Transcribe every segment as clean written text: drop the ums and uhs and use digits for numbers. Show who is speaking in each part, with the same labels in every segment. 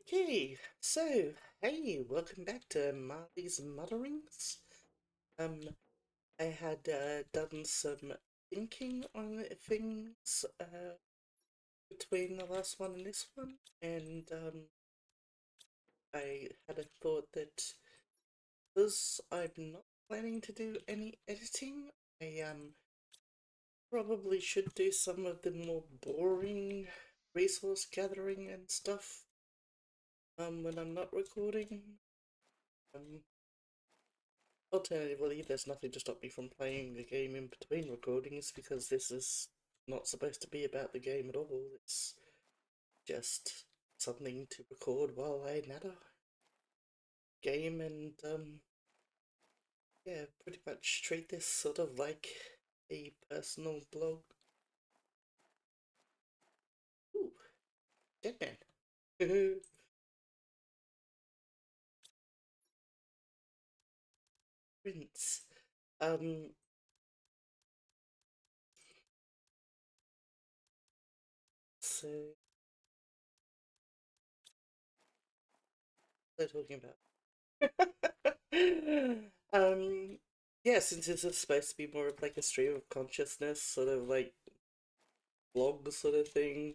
Speaker 1: Okay, so hey, welcome back to Marley's Mutterings. Um, I had done some thinking on things between the last one and this one, and I had a thought that because I'm not planning to do any editing, I probably should do some of the more boring resource gathering and stuff when I'm not recording. Um, Alternatively, there's nothing to stop me from playing the game in between recordings because this is not supposed to be about the game at all. It's just something to record while I natter game and yeah, pretty much treat this sort of like a personal blog. Ooh, dead man. Prince. Um, so what are they talking about? Yeah, since this is supposed to be more of like a stream of consciousness, sort of like blog sort of thing.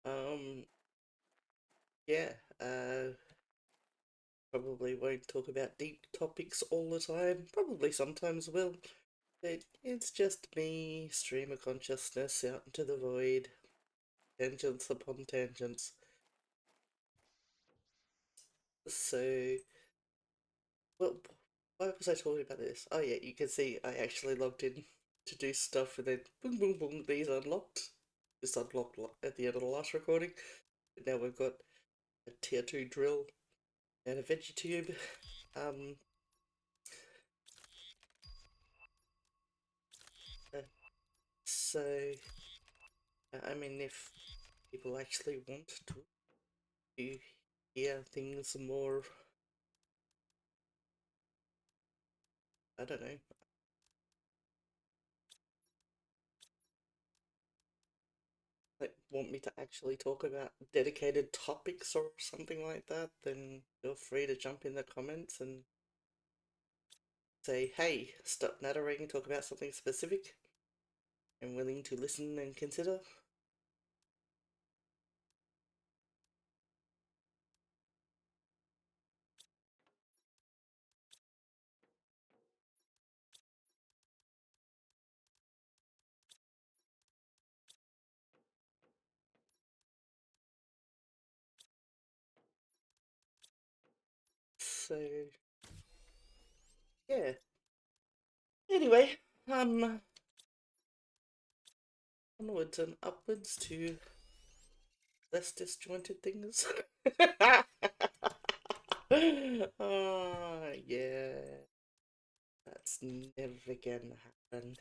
Speaker 1: Um, yeah, probably won't talk about deep topics all the time. Probably sometimes will. But it's just me, stream of consciousness out into the void, tangents upon tangents. So, well, why was I talking about this? Oh yeah, you can see I actually logged in to do stuff and then boom, boom, boom, these unlocked. This unlocked at the end of the last recording. But now we've got a tier 2 drill and a veggie tube. Um, uh, so, I mean, if people actually want to hear things more, I don't know, like want me to actually talk about dedicated topics or something like that, then feel free to jump in the comments and say, hey, stop nattering, talk about something specific. I'm willing to listen and consider. So, yeah. Anyway, onwards and upwards to less disjointed things. Oh, yeah. That's never gonna happen.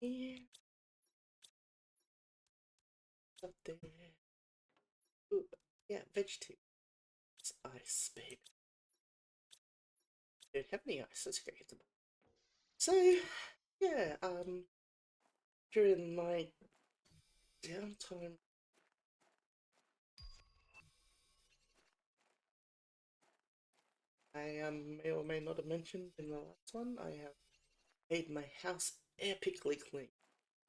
Speaker 1: Yeah, up there. Ooh, yeah, vegetables. Ice, babe. Don't have any ice, let's go get them. So, yeah, during my downtime, I may or may not have mentioned in the last one, I have made my house epically clean.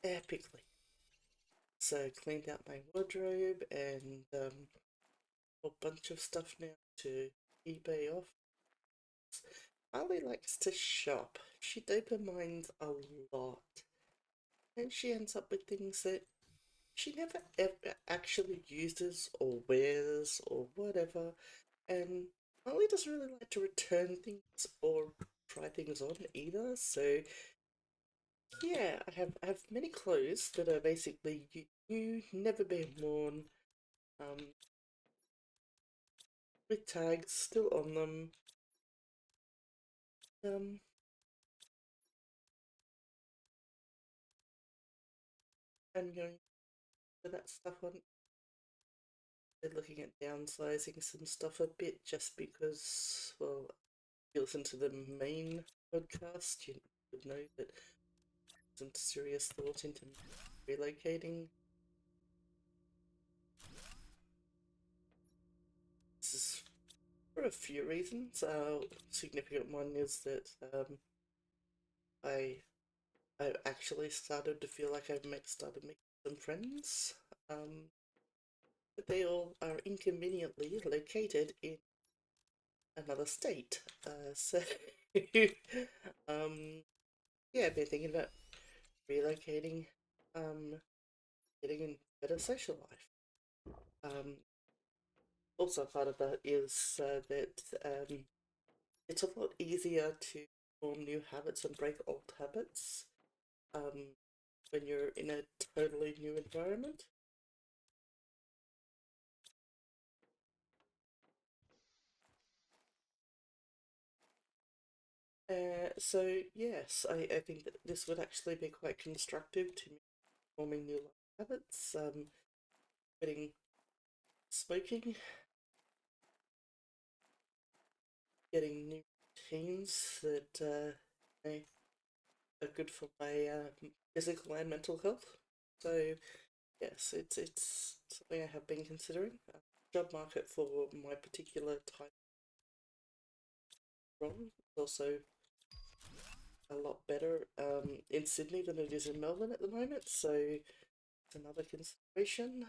Speaker 1: Epically. So, cleaned out my wardrobe and a bunch of stuff now to eBay off. Ali likes to shop. She dopamines a lot. And she ends up with things that she never ever actually uses or wears or whatever. And Ali doesn't really like to return things or try things on either. So yeah, I have many clothes that are basically new, never been worn, um, with tags still on them. Um, I'm going for that stuff on. They're looking at downsizing some stuff a bit just because, well, if you listen to the main podcast, you would know that some serious thought into relocating. This is for a few reasons. Significant one is that I I actually started to feel like started making some friends. Um, but they all are inconveniently located in another state. So um, yeah, I've been thinking about relocating, um, getting a better social life. Also, part of that is that it's a lot easier to form new habits and break old habits when you're in a totally new environment. So yes, I think that this would actually be quite constructive to me forming new habits, quitting smoking, getting new routines that are good for my physical and mental health. So yes, it's something I have been considering. Job market for my particular type of role is also a lot better in Sydney than it is in Melbourne at the moment, so it's another consideration.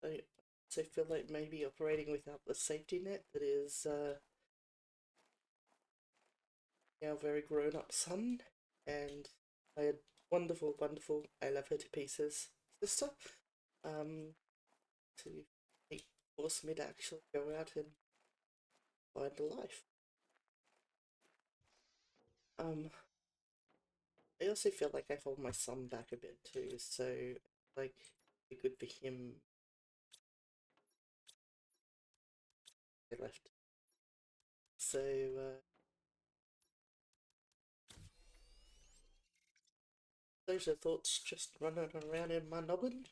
Speaker 1: I also feel like maybe operating without the safety net that is now very grown up son, and my wonderful, wonderful, I love her to pieces sister, um, to force me to actually go out and find a life. Um, I also feel like I hold my son back a bit too, so like it'd be good for him. I left. So those are thoughts just running around in my noggin.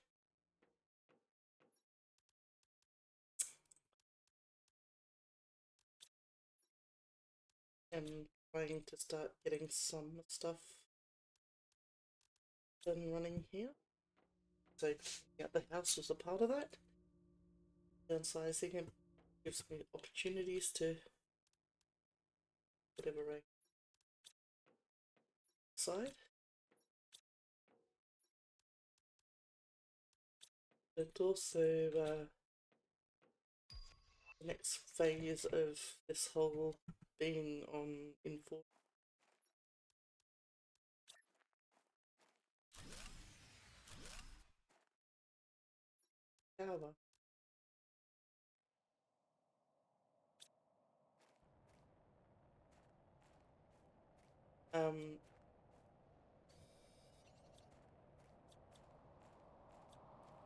Speaker 1: And trying to start getting some stuff done running here. So yeah, the house was a part of that. Downsizing and gives me opportunities to whatever I decide. But also the next phase of this whole being on informed power. Um,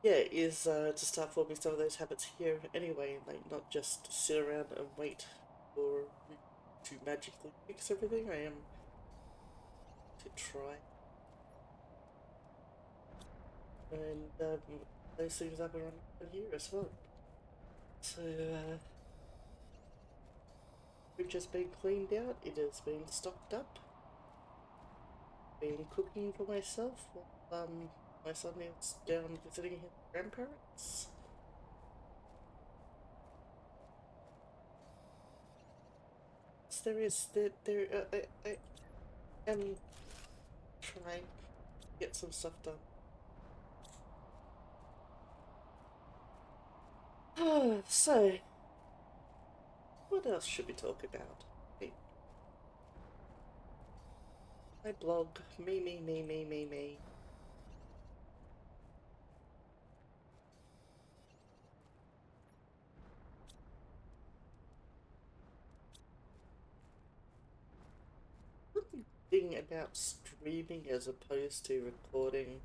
Speaker 1: yeah, is to start forming some of those habits here anyway, like not just sit around and wait for to magically fix everything. I am to try, and those things up and running here as well. So fridge has been cleaned out. It has been stocked up. Been cooking for myself. My son is down visiting his grandparents. So I am trying to get some stuff done. So, what else should we talk about? My blog, me. One thing about streaming as opposed to recording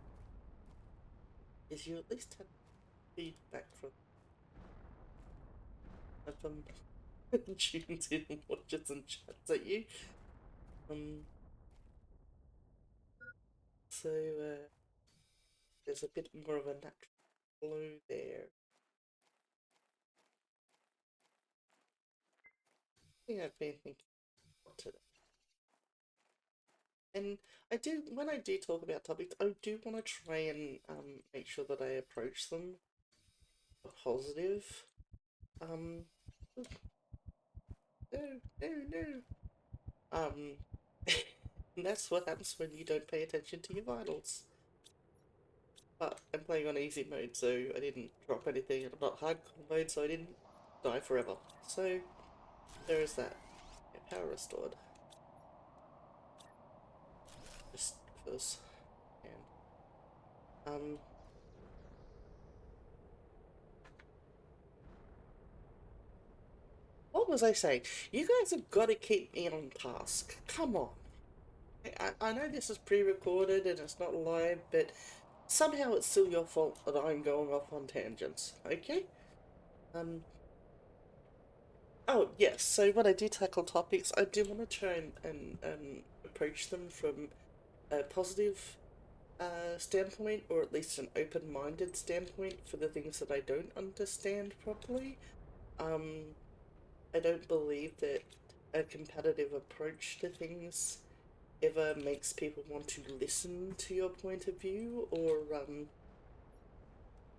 Speaker 1: is you at least have feedback from them tunes in and watches and chats at you. Um, so there's a bit more of a natural flow there. I think I've been thinking about today. And when I do talk about topics, I do want to try and make sure that I approach them positive. Um, no, no, no. Um, and that's what happens when you don't pay attention to your vitals. But I'm playing on easy mode, so I didn't drop anything, and I'm not hardcore mode, so I didn't die forever. So there is that. Yeah, power restored. Just because. And what was I saying? You guys have got to keep me on task. Come on. I know this is pre-recorded and it's not live, but somehow it's still your fault that I'm going off on tangents. Okay? Um. Oh yes. So when I do tackle topics, I do want to try and approach them from a positive standpoint, or at least an open-minded standpoint for the things that I don't understand properly. Um, I don't believe that a competitive approach to things ever makes people want to listen to your point of view, or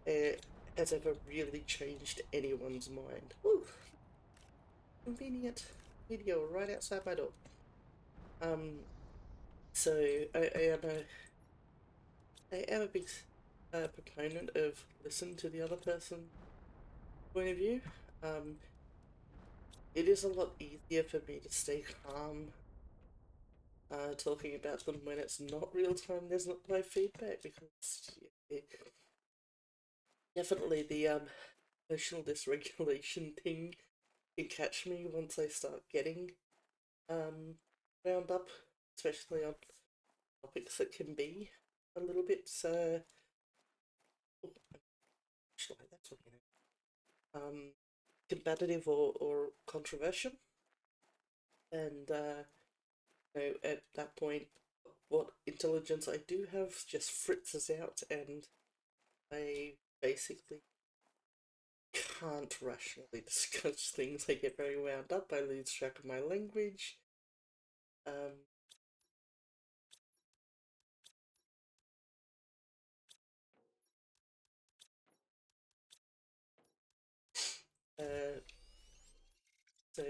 Speaker 1: it has ever really changed anyone's mind. Ooh, convenient video right outside my door. Um, so I am a big proponent of listen to the other person's point of view. Um, it is a lot easier for me to stay calm talking about them when it's not real time. There's not live feedback because definitely the emotional dysregulation thing can catch me once I start getting um wound up, especially on topics that can be a little bit oh, actually that's what combative or controversial, and at that point, what intelligence I do have just fritzes out, and I basically can't rationally discuss things. I get very wound up, I lose track of my language. Um, uh, so,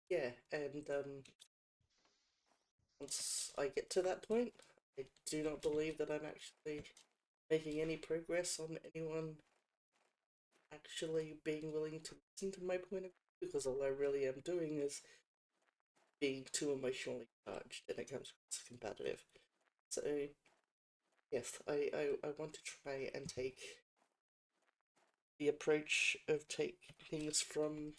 Speaker 1: yeah, and once I get to that point, I do not believe that I'm actually making any progress on anyone actually being willing to listen to my point of view, because all I really am doing is being too emotionally charged and it comes across competitive. So yes, I want to try and take the approach of take things from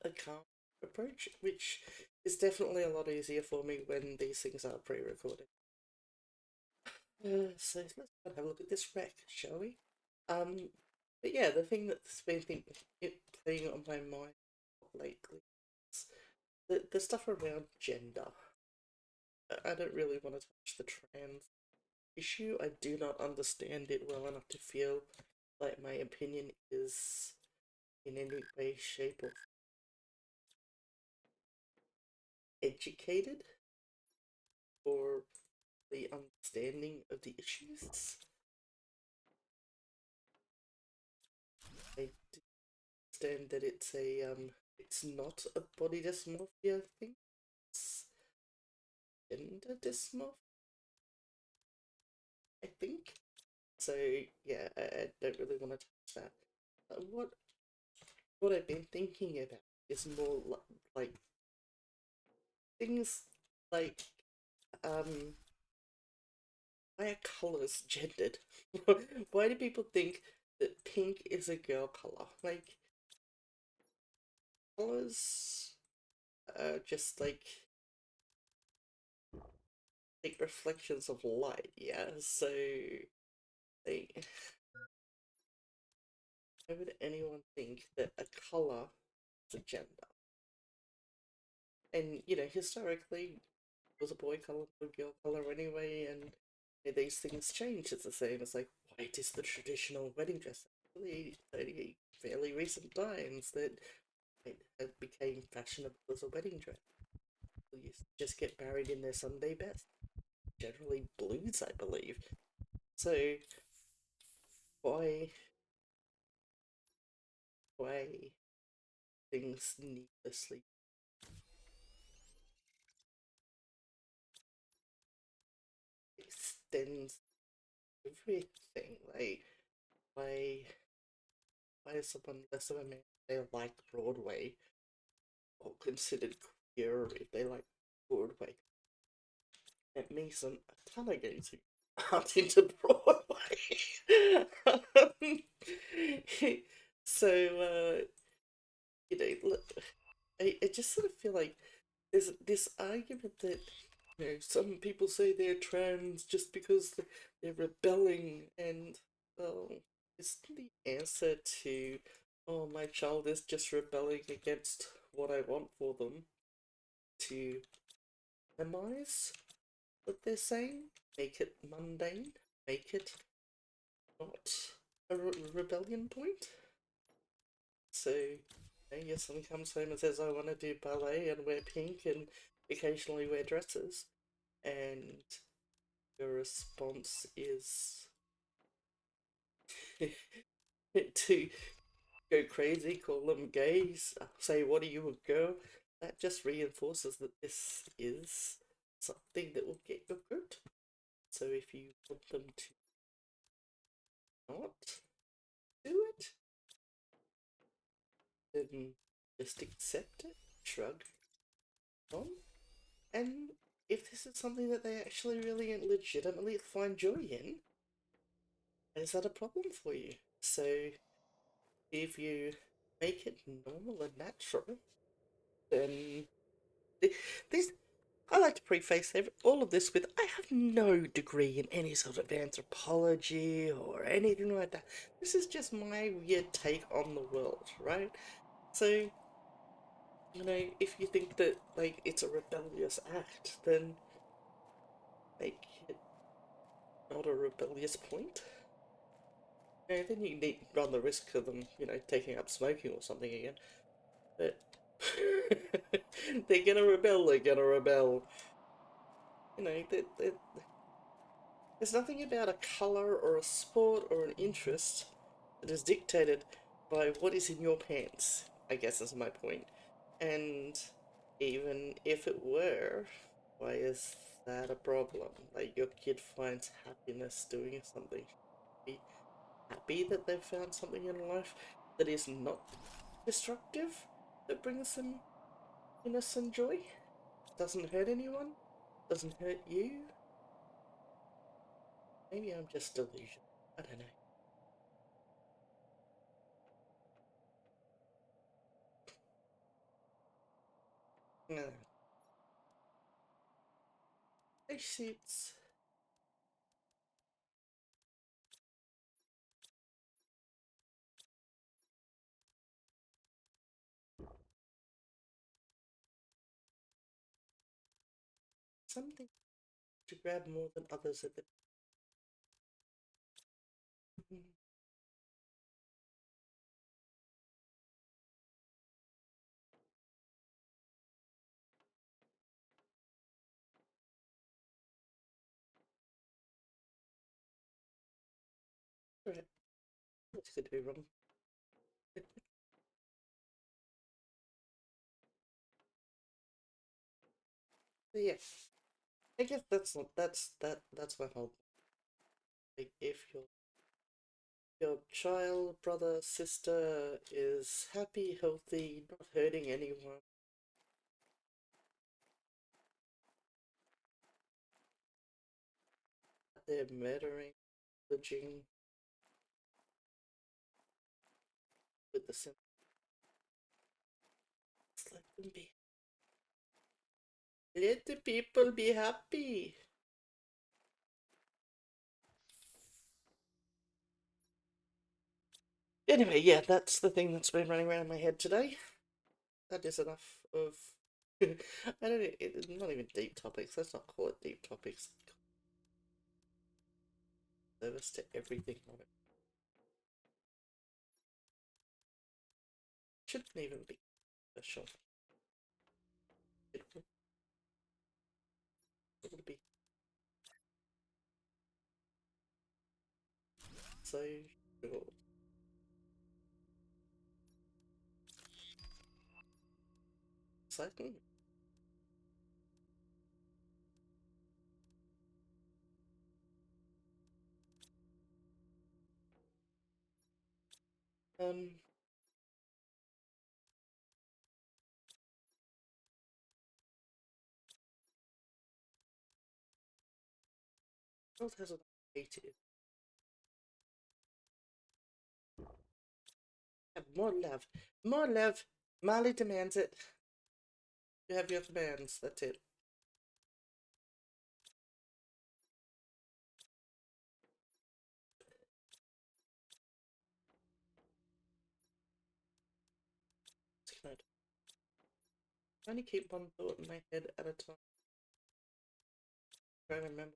Speaker 1: a calm approach, which is definitely a lot easier for me when these things are pre-recorded. So let's have a look at this wreck, shall we? But yeah, the thing that's been playing on my mind lately is the stuff around gender. I don't really want to touch the trans issue. I do not understand it well enough to feel like my opinion is in any way, shape, or educated or the understanding of the issues. I do understand that it's not a body dysmorphia thing. It's gender dysmorphia, I think. So yeah, I don't really want to touch that. What I've been thinking about is more like things like um why are colours gendered? Why do people think that pink is a girl colour? Like colours are just like reflections of light, yeah. So like why would anyone think that a colour is a gender? And historically it was a boy colour, a girl colour anyway, and these things change. It's the same as like white is the traditional wedding dress. Actually, only fairly recent times that it became fashionable as a wedding dress. People used to just get married in their Sunday best, generally blues, I believe. So why why things needlessly extends everything? Like why why is someone less of a man if they like Broadway or considered queer if they like Broadway? It makes them a ton of gays who aren't into Broadway. So look, I just sort of feel like there's this argument that some people say they're trans just because they're rebelling, and well, isn't the answer to oh my child is just rebelling against what I want for them to minimize what they're saying, make it mundane, make it not a rebellion point? So, your son comes home and says, I want to do ballet and wear pink and occasionally wear dresses, and your response is to go crazy, call them gays, say, what are you, a girl? That just reinforces that this is something that will get your goat. So if you want them to not do it, then just accept it, shrug on, and if this is something that they actually really and legitimately find joy in, is that a problem for you? So if you make it normal and natural, then this. I like to preface all of this with I have no degree in any sort of anthropology or anything like that. This is just my weird take on the world, right? So, if you think that like it's a rebellious act, then make it not a rebellious point. Then you need run the risk of them, taking up smoking or something again. But they're gonna rebel. They're gonna rebel. There's nothing about a color or a sport or an interest that is dictated by what is in your pants, I guess is my point. And even if it were, why is that a problem? Like, your kid finds happiness doing something. Be happy that they've found something in life that is not destructive, that brings them innocent joy, doesn't hurt anyone, doesn't hurt you. Maybe I'm just delusional. I don't know. No. Spacesuits. Something to grab more than others at the. Right. What could be wrong? But yeah, I guess that's not that's my whole. Like, if your child, brother, sister is happy, healthy, not hurting anyone, they're murdering, pillaging with the simple, let them be. Let the people be happy. Anyway, yeah, that's the thing that's been running around in my head today. That is enough of. I don't. It's not even deep topics. Let's not call it deep topics. service to everything on it. Shouldn't even be a shop. It would be so short. Exciting. What has an native? More love. More love. Molly demands it. You have your demands, that's it. Good. I only keep one thought in my head at a time. Try to remember.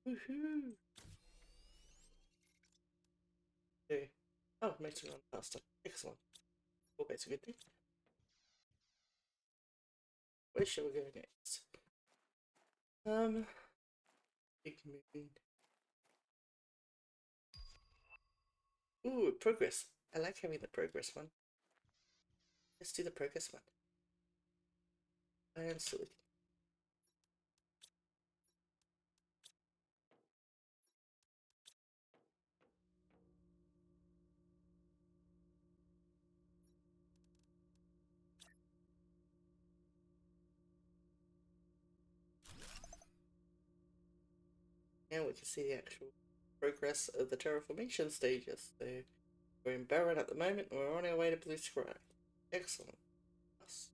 Speaker 1: Woohoo! Okay. Oh, it makes it run faster. Excellent. Always a good thing. Where shall we go next? Big moon. Ooh, progress. I like having the progress one. Let's do the progress one. Iron silicon. Now we can see the actual progress of the terraformation stages. So we're in Barren at the moment, and we're on our way to Blue Sky. Excellent. Yes.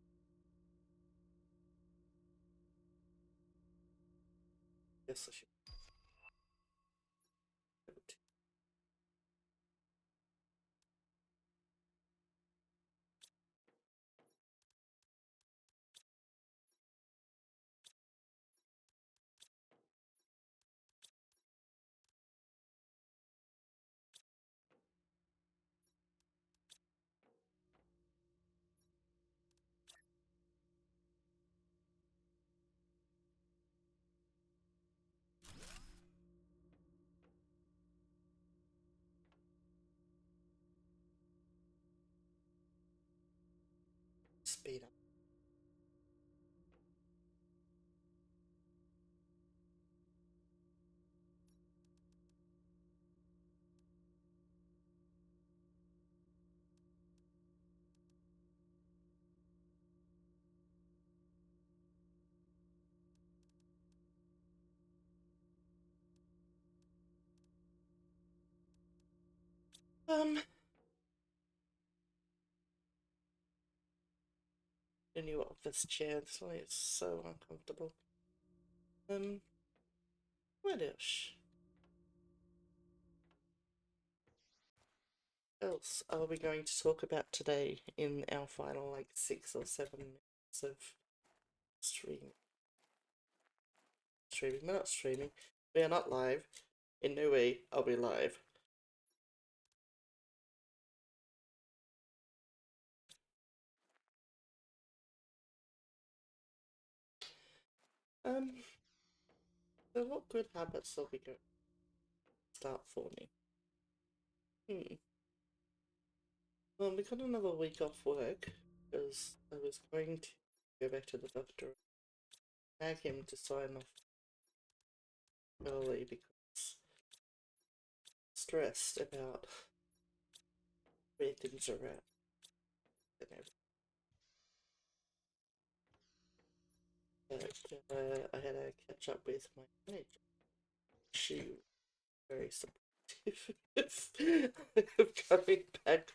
Speaker 1: Yes, I should. Speed up. The new office chair. This one is so uncomfortable. What else are we going to talk about today in our final, like, 6 or 7 minutes of streaming? We're not streaming. We are not live. In no way are we live. So what good habits are we going to start forming? Well, we got another week off work because I was going to go back to the doctor and beg him to sign off early because stressed about where things are at and everything. But I had a catch up with my manager. She was very supportive of coming back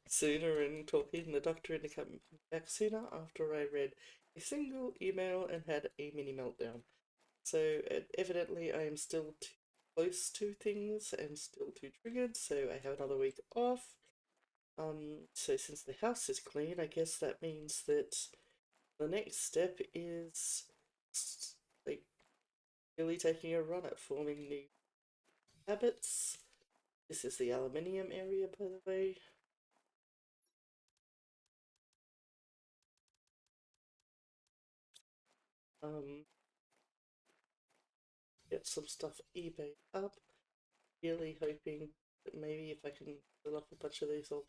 Speaker 1: sooner and talking the doctor into coming back sooner after I read a single email and had a mini meltdown. So evidently I am still too close to things and still too triggered, so I have another week off. So since the house is clean, I guess that means that the next step is like really taking a run at forming new habits. This is the aluminium area, by the way. Um, get some stuff eBay up. Really hoping that maybe if I can fill up a bunch of these old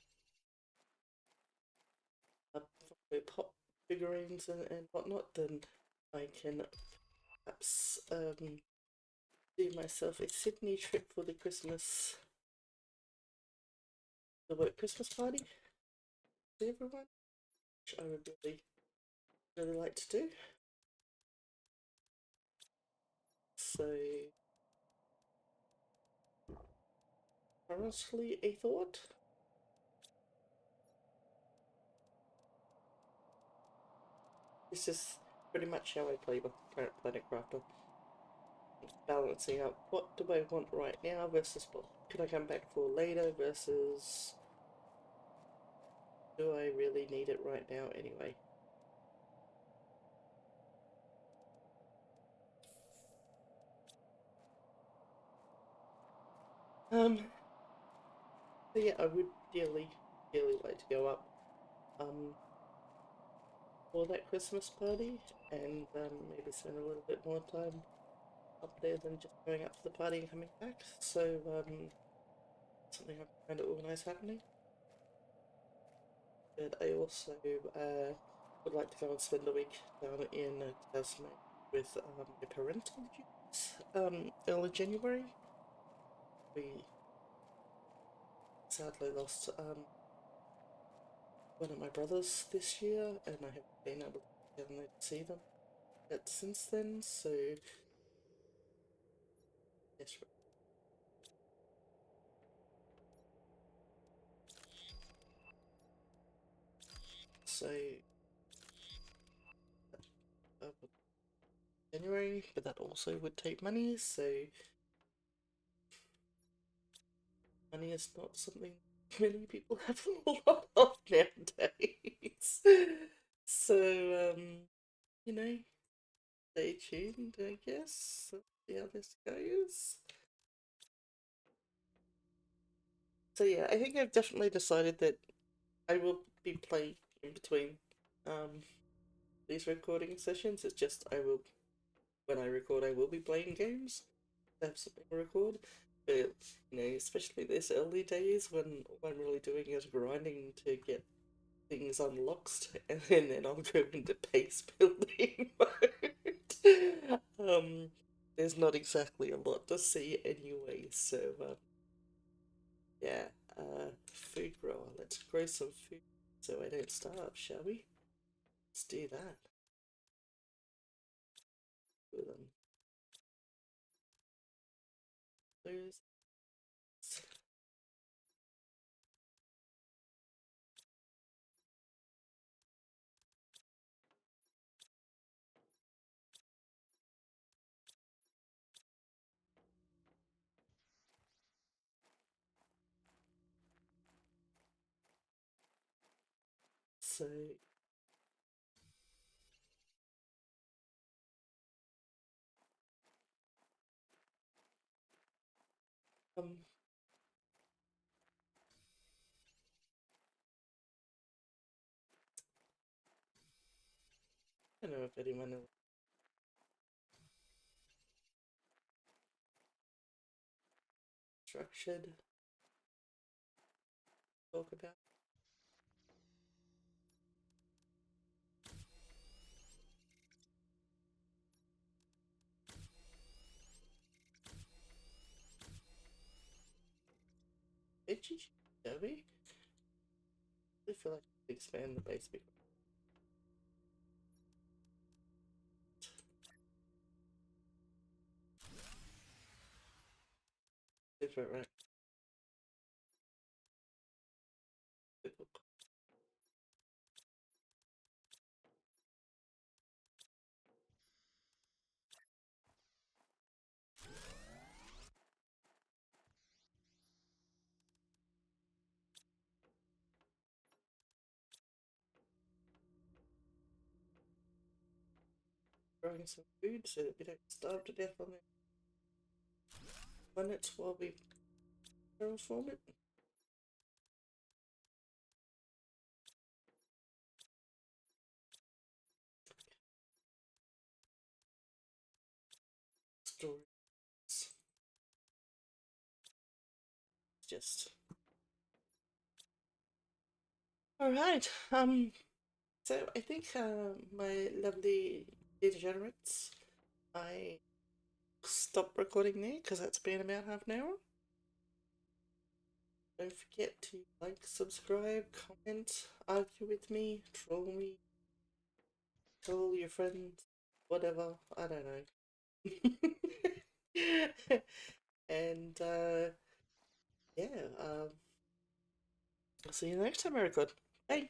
Speaker 1: pop figurines and whatnot, then I can perhaps do myself a Sydney trip for the work Christmas party for everyone, which I would really like to do. So, honestly, a thought. This is pretty much how I play the Planet Crafter. Balancing out what do I want right now versus what can I come back for later versus do I really need it right now anyway. So yeah, I would dearly like to go up for that Christmas party and maybe spend a little bit more time up there than just going up for the party and coming back. So something I'm trying to organise happening. But I also would like to go and spend a week down in Tasmania with my parental duties early January. We sadly lost one of my brothers this year, and I haven't been able to get down there to see them yet since then. So yes, so uh, January, but that also would take money. So money is not something many people have a lot of nowadays. So you know, stay tuned, I guess. See how this goes. So yeah, I think I've definitely decided that I will be playing in between um these recording sessions. It's just I will when I record I will be playing games. I have something to record. But you know, especially these early days when all I'm really doing is grinding to get things unlocked and then I'll go into pace building mode. There's not exactly a lot to see anyway, so yeah, food grower. Let's grow some food so I don't starve, shall we? Let's do that. With them. Those. So, um, I don't know if anyone is structured talk about. Itchy, shall we? I feel like we expand the base bit. Different, right? growing some food so that we don't starve to death on the planet while we terraform it. Stories. Just all right. So I think my lovely degenerates, I stop recording there because it's been about half an hour. Don't forget to like, subscribe, comment, argue with me, troll your friends, whatever. I don't know. And yeah, I'll see you next time I record. Bye.